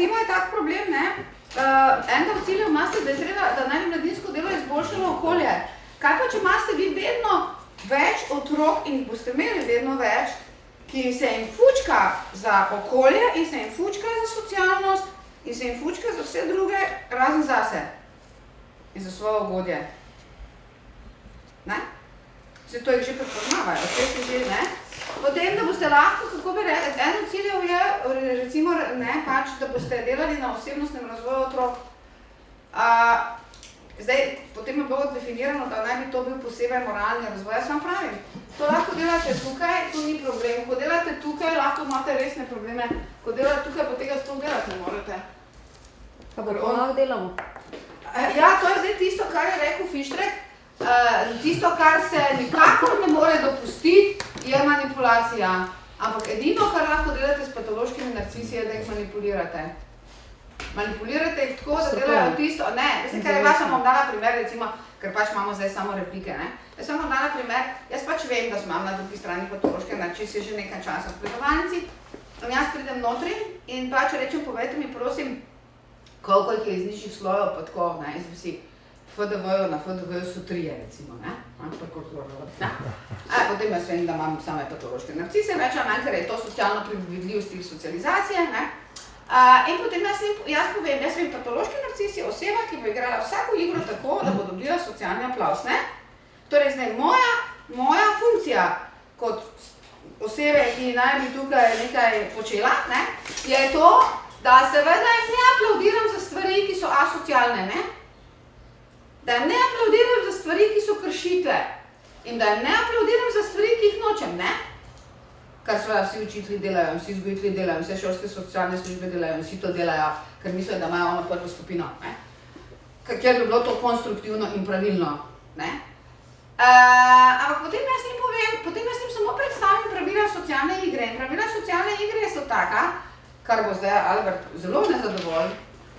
recimo je tak problem, ne? Enega od ciljev imate, da je treba, da naj bi mladinsko delo izboljšalo okolje. Kaj pa, če imate vi vedno več otrok in jih boste imeli vedno več, ki se jim fučka za okolje in se jim fučka za socialnost in se jim fučka za vse druge, razen zase in za svoje ugodje. Ne? Se to jih že prepoznavajo, vse se že, ne? Potem, da boste lahko, kako bi rekli, eno ciljev je, recimo, ne, pač, da boste delali na osebnostnem razvoju otrok. Zdaj, potem je bilo definirano, da naj bi to bil posebej moralni razvoj. Jaz vam pravim, to lahko delate tukaj, to ni problem. Ko delate tukaj, lahko imate resne probleme. Ko delate tukaj, pa tega sploh delati ne morete. Pa bo to lahko delamo? Ja, to je zdaj tisto, kar je rekel Fištrek. Tisto, kar se nikakor ne more dopustiti, je manipulacija. Ampak edino, kar lahko delate s patološkimi narcisi, je, da jih manipulirate. Manipulirate jih tako, da delajo tisto. Ne, veste, kaj jaz sem vam dala primer, recimo, ker pač imamo zdaj samo replike, ne. Jaz sem vam dala primer, jaz pač vem, da imam na drugi strani patološke narcisi že nekaj časa v spretovalnici. Jaz pridem notri in pač rečem, povejte mi, prosim, koliko jih je iz nižjih slojev, pa tako, ne, iz vsi. FDV-ju, na FDV-ju so 3, recimo, ne? Potem jaz vem, da imam same patološke narcise, več ali manj, ker je to socialno predvidljiv stil socializacije, ne? In potem jaz povem, jaz vem, patološki narcis je oseba, ki bo igrala vsako igro tako, da bo dobila socialni aplavz, ne? Torej, zdaj, moja funkcija kot osebe, ki naj bi tukaj nekaj počela, ne? Je to, da seveda ne aplaudiram za stvari, ki so asocialne, ne? Da ne aplaudiram za stvari, ki so kršitve in da ne aplaudiram za stvari, ki jih nočem, ne? Kar seveda vsi učitelji delajo, vsi vzgojitelji delajo, vse šolske socialne službe delajo in vsi to delajo, ker mislijo, da imajo ono prvo skupino, ne? Ker bi bilo to konstruktivno in pravilno, ne? Ampak potem jaz njim samo predstavim pravila socialne igre in pravila socialne igre so taka, kar bo zdaj Albert zelo nezadovolj,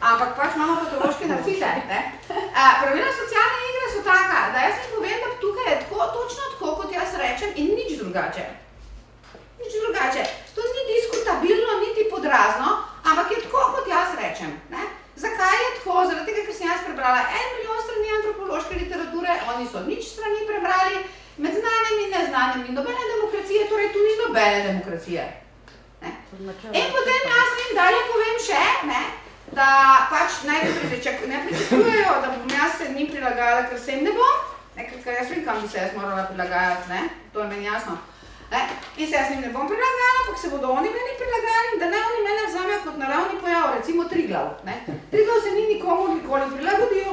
ampak pač imamo patološke narcise, ne? Pravila socialne igre so taka, da jaz jim povem, da tukaj je tako, točno tako, kot jaz rečem in nič drugače. Nič drugače. To ni diskutabilno, niti podrazno, ampak je tako, kot jaz rečem, ne? Zakaj je tako? Zaradi tega, ker sem jaz prebrala 1 milijon strani antropološke literature, oni so nič strani prebrali, med znanjem in neznanjem in nobene demokracije, torej tu ni nobene demokracije. Ne? In potem jaz jim dalje povem še, ne? Da pač ne pričakujejo, da bom jaz se njim prilagajala, ker se jim ne bom, ne, ker jaz vem, kam bi se jaz morala prilagajati, ne, to je meni jasno. Ne? In se jaz njim ne bom prilagajala, ampak se bodo oni meni prilagajali, da ne oni mene vzamejo kot naravni pojav, recimo Triglav. Ne? Triglav se ni nikomu nikoli prilagodil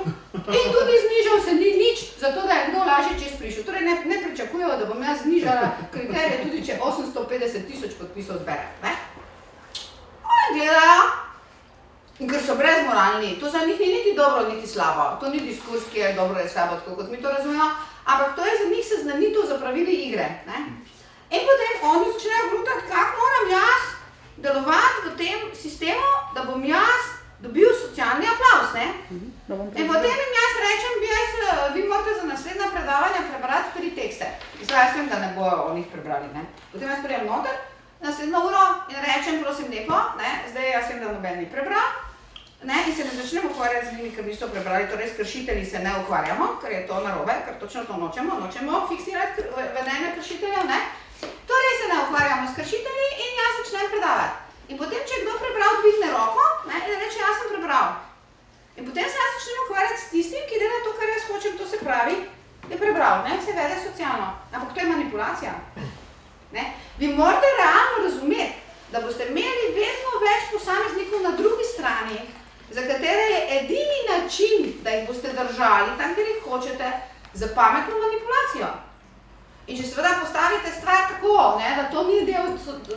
in tudi znižal se ni nič, zato da je kdo lažje čez prišel. Torej ne pričakujejo, da bom jaz znižala kriterije, tudi če 850 000 podpisov zbere. Ne? Oni gledajo. In ker so brezmoralni, to za njih ni niti dobro, niti slabo. To ni diskurs, ki je dobro ali slabo, tako kot mi to razumemo, ampak to je za njih seznanitev za pravili igre. Ne? In potem oni začnejo vrutati, kako moram jaz delovati v tem sistemu, da bom jaz dobil socialni aplavz. Ne? In potem jim jaz rečem, vi morate za naslednja predavanja prebrati 3 tekste. Zdaj jaz vem, da ne bojo o njih prebrali. Ne? Potem jaz prijem noter, naslednjo uro in rečem, prosim lepo, ne? Zdaj jaz vem, da noben ni prebral. Ne, in se ne začnemo ukvarjati z njimi, ker bi so prebrali, torej s kršitelji se ne ukvarjamo, ker je to narobe, ker točno to nočemo fiksirati vedenje kršiteljev, ne. Torej se ne ukvarjamo s kršitelji in jaz začnem predavati. In potem, če je kdo prebral, dvigne roko, ne, in reče, jaz sem prebral. In potem se jaz začnem ukvarjati s tistim, ki dela to, kar jaz hočem, to se pravi, je prebral, ne, se vede socialno. Ampak to je manipulacija. Ne. Vi morate realno razumeti, da boste imeli vedno več posameznikov na drugi strani, za katere je edini način, da jih boste držali tam, kjer jih hočete, za pametno manipulacijo. In če seveda postavite stvar tako, ne, da to ni del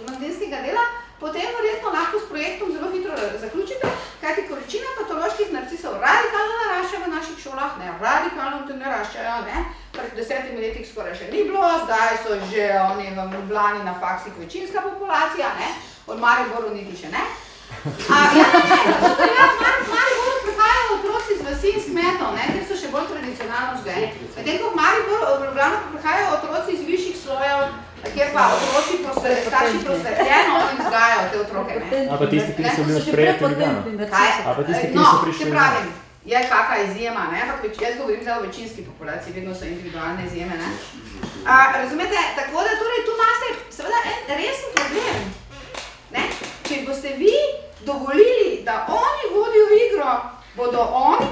mladinskega dela, potem verjetno lahko s projektom zelo hitro zaključite, kajti količina patoloških narcisov radikalno narašča v naših šolah, ne, radikalno te naraščajo, ne, pred 10 letih skoraj še ni bilo, zdaj so že oni v Ljubljani na faksih večinska populacija, ne, od Mariboru niti še ne. Mariboru prihajajo otroci z vasi in s kmetov, ker so še bolj tradicionalno vzgojeni. Medtem ko v Mariboru prihajajo otroci iz višjih slojev, kjer pa otroci starši prosvetljeno vzgajajo te otroke. A pa tisti, ki so bili sprejeti v Ljubljano? Kaj? A pa tisti, ki so prišli v Ljubljano? Je kakva izjema, ne? Ampak jaz govorim zdaj o večinski populaciji, vedno so individualne izjeme, ne? Razumete, tako da torej tu imate seveda en resen problem, ne? Če boste vi dovolili, da oni vodijo igro, bodo oni,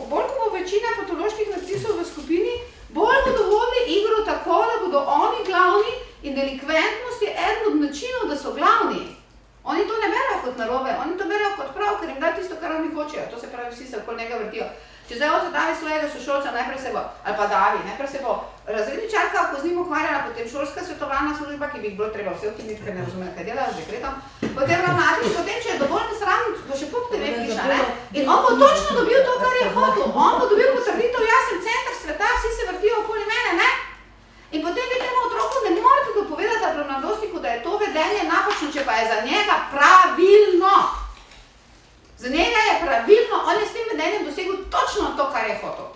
bolj ko bo večina patoloških narcisov v skupini, bolj bodo vodili igro tako, da bodo oni glavni in delikventnost je eden od načinov, da so glavni. Oni to ne berajo kot narobe, oni to berajo kot prav, ker jim da tisto, kar oni hočejo. To se pravi, vsi se okoli njega vrtijo. Če zdaj oče davi svojega sošolca, najprej se bo, ali pa davi, najprej se bo razredničarka, ko z njim ukvarjala, potem šolska svetovalna služba, ki bi jih bilo treba vse ukiniti, ker ne razumejo, kaj delajo z dekretom, potem ravnatelj, potem, če je dovolj nesramno, bo še pop TV piša, ne? In on bo točno dobil to, kar je hotel. On bo dobil potrditev, jaz sem center sveta, vsi se vrtijo okoli mene, ne? In potem vi temu otroku ne morete dopovedati ali mladostniku, da je to vedenje napačno, če pa je za njega pravilno. Za njega je pravilno, on je s tem vedenjem dosegel točno to, kar je hotel.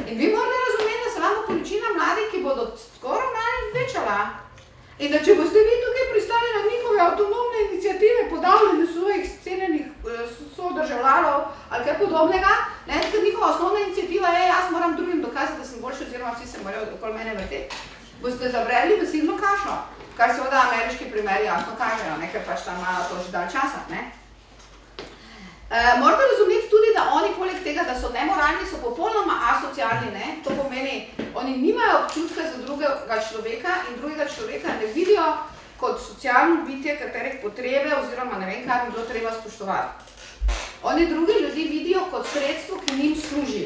In vi morate razumeti, da se vam bo količina mladih, ki bodo skoraj mali večala. In da če boste vi tukaj pristali na njihove avtonomne iniciative, podavljanje svojih scenenih sodržavljalov ali kaj podobnega, ne, ker njihova osnovna iniciativa je, jaz moram drugim dokazati, da sem boljši, oziroma vsi se morajo okoli mene vrteti, boste zabrali v silno kašo, kar seveda ameriški primeri jasno kažejo, ne, ker pač tam imajo to že dalj časa, ne. Morate razumeti tudi, da oni poleg tega, da so nemoralni, so popolnoma asocialni, ne? To pomeni, oni nimajo občutka za drugega človeka in drugega človeka ne vidijo kot socialno bitje, katerih potrebe oziroma ne vem, kaj bi bilo treba spoštovati. Oni druge ljudi vidijo kot sredstvo, ki njim služi.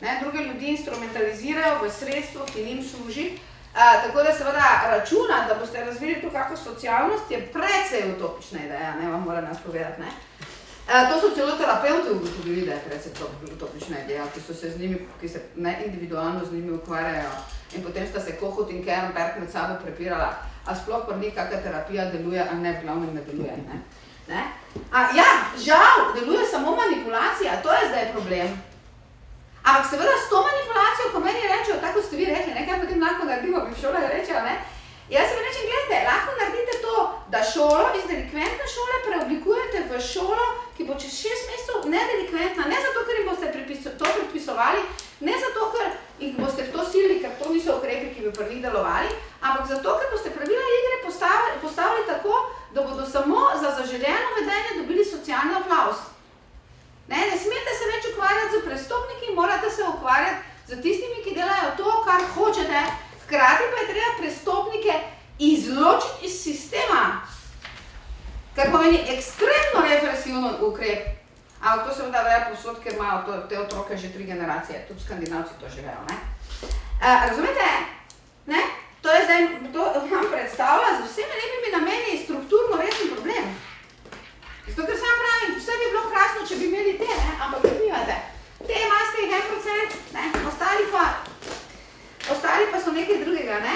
Ne? Druge ljudi instrumentalizirajo v sredstvo, ki njim služi. Tako da seveda računa, da boste razvili to kako socialnost, je precej utopična ideja, ne vam mora nas povedati, ne? To so celo terapeuti ugotovili, da je precej utopična ideja, ki so se z njimi, ki se individualno z njimi ukvarjajo. In potem sta se Kohut in Kernberg med sabo prepirala, a sploh pa ni kakšna terapija deluje, a ne v glavnem ne deluje, ne? Ja, žal, deluje samo manipulacija, to je zdaj problem. Ampak seveda s to manipulacijo, ko meni rečejo, tako ste vi rekli, nekaj potem lahko naredimo, bi v šole rečejo, ne? Jaz se mi rečem, gledajte, lahko naredite to, da šolo iz delikventne šole preoblikujete v šolo, ki bo čez 6 mesecev nedelikventna, ne zato, ker jim boste to predpisovali, ne zato, ker jih boste v to silili, ker to niso ukrepi, ki bi pri njih delovali, ampak zato, ker boste pravila igre postavili tako, da bodo samo za zaželjeno vedenje dobili socialni aplavz. Ne smete se več ukvarjati z prestopniki, morate se ukvarjati z tistimi, ki delajo to, kar hočete. Hkrati pa je treba prestopnike izločiti iz sistema, kar pomeni ekstremno represivno ukrep. Ampak to seveda vejo povsod, ker imajo te otroke že 3 generacije, tudi skandinavci to že vejo, ne? Razumete? Ne? To je zdaj, to vam predstavlja z vsemi lepimi nameni strukturno resen problem. Zato, ker sam pravim, vse bi bilo krasno, če bi imeli te, ne? Ampak jih nimate. Te imate jih 1%, ne? Ostali pa so nekaj drugega, ne?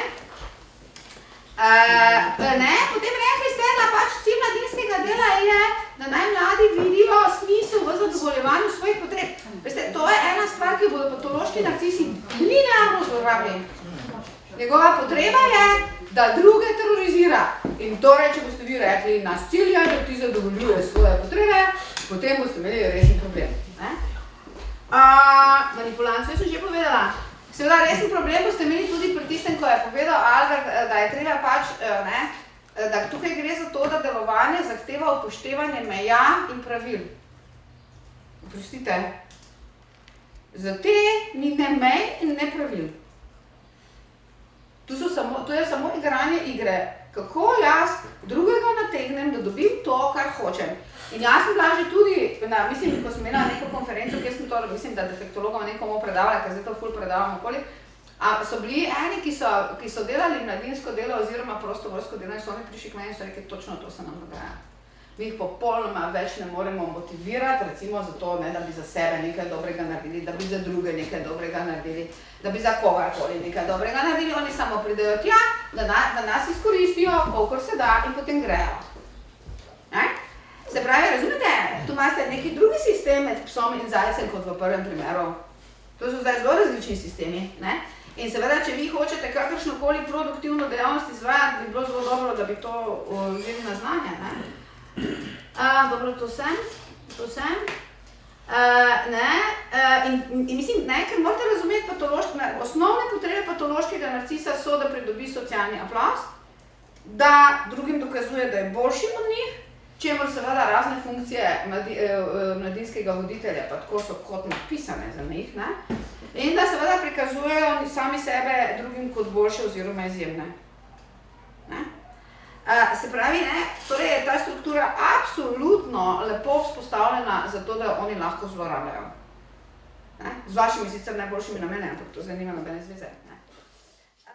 Potem rekli ste, da pač cilj mladinskega dela je, da naj mladi vidijo smisel v zadovoljevanju svojih potreb. Veste, to je ena stvar, ki bodo patološki narcisi linearno zlorabili. Njegova potreba je, da druge terorizira. In torej, če boste vi rekli, nas cilj je, da ti zadovoljuje svoje potrebe, potem boste imeli resen problem. Manipulacijo sem že povedala. Seveda, resen problem boste imeli tudi pri tistem, ko je povedal Albert, da je treba pač, da tukaj gre za to, da delovanje zahteva upoštevanje meja in pravil. Oprostite, za te ni ne mej in ne pravil. To je samo igranje igre. Kako jaz drugega nategnem, da dobim to, kar hočem. In jaz sem bila že tudi, mislim, ko sem imela neko konferenco, kjer sem to, mislim, da defektologom nekomu predavala, ker zdaj to ful predavam okoli, so bili eni, ki so delali mladinsko delo oziroma prostovoljsko delo in so oni prišli k meni in so rekli, točno to se nam dogaja. Mi jih popolnoma več ne moremo motivirati, recimo zato, ne, da bi za sebe nekaj dobrega naredili, da bi za druge nekaj dobrega naredili, da bi za kogarkoli nekaj dobrega naredili, oni samo pridejo tja, da nas izkoristijo, kolikor se da in potem grejo. Se pravi, razumete, tu imate neki drugi sistem med psom in zajcem kot v prvem primeru. To so zdaj zelo različni sistemi, ne? In seveda, če vi hočete kakršnokoli produktivno dejavnost izvajati, bi bilo zelo dobro, da bi to vzeli na znanje, ne? Dobro, to sem. In mislim, ker morate razumeti osnovne potrebe patološkega narcisa so, da pridobi socialni aplavz, da drugim dokazuje, da je boljši od njih, čemur seveda razne funkcije mladinskega voditelja, pa tako so kot napisane za njih, ne? In da seveda prikazujejo sami sebe drugim kot boljše oziroma izjemne. Ne? Se pravi, torej je ta struktura absolutno lepo vzpostavljena zato, da oni lahko zlorabljajo. Z vašimi sicer najboljšimi nameni, ampak to zdaj nima nobene zveze.